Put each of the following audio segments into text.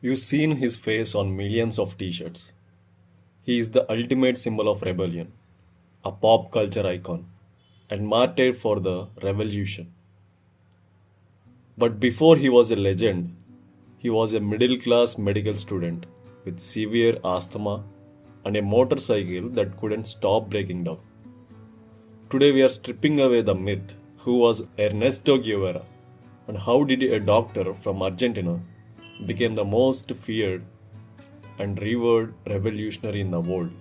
You've seen his face on millions of t shirts. He is the ultimate symbol of rebellion, a pop culture icon, and martyr for the revolution. But before he was a legend, he was a middle class medical student with severe asthma and a motorcycle that couldn't stop breaking down. Today we are stripping away the myth who was Ernesto Guevara and how did a doctor from Argentina become the most feared and revered revolutionary in the world.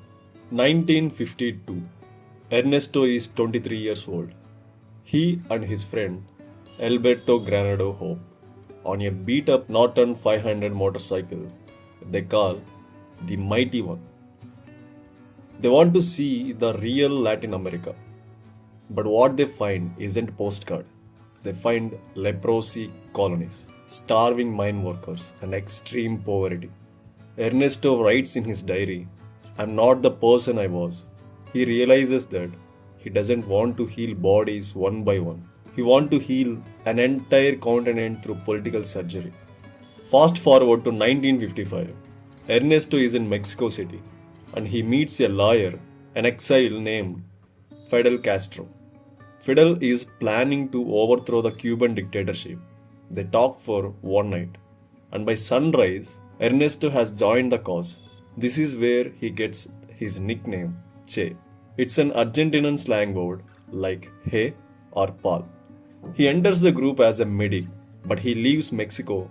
1952. Ernesto is 23 years old. He and his friend Alberto Granado Hope on a beat up Norton 500 motorcycle they call the Mighty One. They want to see the real Latin America. But what they find isn't postcard. They find leprosy colonies, starving mine workers, and extreme poverty. Ernesto writes in his diary, "I'm not the person I was." He realizes that he doesn't want to heal bodies one by one. He wants to heal an entire continent through political surgery. Fast forward to 1955. Ernesto is in Mexico City and he meets a lawyer, an exile named Fidel Castro. Fidel is planning to overthrow the Cuban dictatorship. They talk for one night, and by sunrise, Ernesto has joined the cause. This is where he gets his nickname, Che. It's an Argentinian slang word like hey or pal. He enters the group as a medic, but he leaves Mexico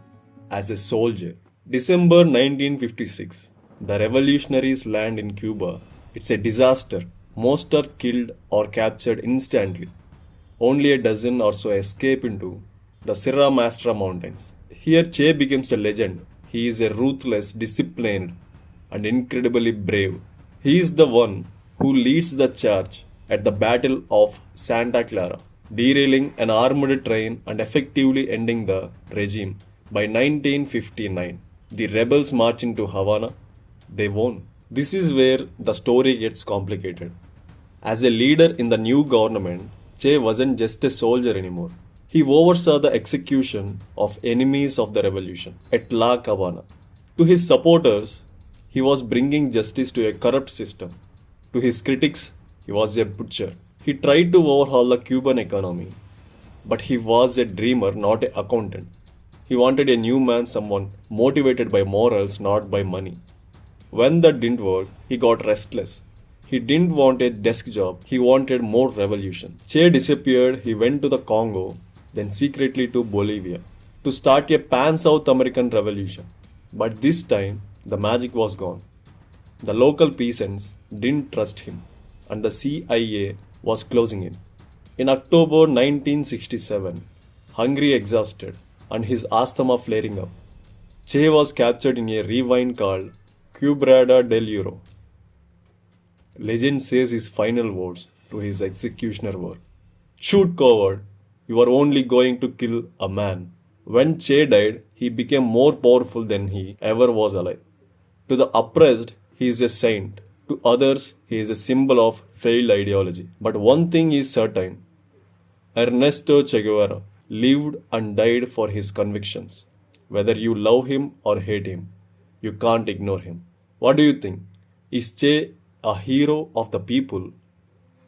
as a soldier. December 1956. The revolutionaries land in Cuba. It's a disaster. Most are killed or captured instantly. Only a dozen or so escape into the Sierra Maestra mountains. Here Che becomes a legend. He is a ruthless, disciplined, and incredibly brave. He is the one who leads the charge at the Battle of Santa Clara, derailing an armored train and effectively ending the regime. By 1959, the rebels march into Havana. They won. This is where the story gets complicated. As a leader in the new government, Che wasn't just a soldier anymore. He oversaw the execution of enemies of the revolution at La Habana. To his supporters, he was bringing justice to a corrupt system. To his critics, he was a butcher. He tried to overhaul the Cuban economy, but he was a dreamer, not an accountant. He wanted a new man, someone motivated by morals, not by money. When that didn't work, he got restless. He didn't want a desk job, he wanted more revolution. Che disappeared, he went to the Congo, then secretly to Bolivia, to start a pan-South American revolution. But this time, the magic was gone. The local peasants didn't trust him, and the CIA was closing in. In October 1967, hungry, exhausted, and his asthma flaring up, Che was captured in a ravine called Quebrada del Euro. Legend says his final words to his executioner were, "Shoot, coward, you are only going to kill a man." When Che died, he became more powerful than he ever was alive. To the oppressed, he is a saint. To others, he is a symbol of failed ideology. But one thing is certain, Ernesto Che Guevara lived and died for his convictions. Whether you love him or hate him, you can't ignore him. What do you think? Is Che a hero of the people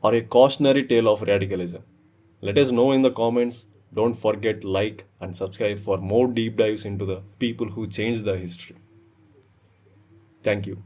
or a cautionary tale of radicalism? Let us know in the comments. Don't forget like and subscribe for more deep dives into the people who changed the history. Thank you.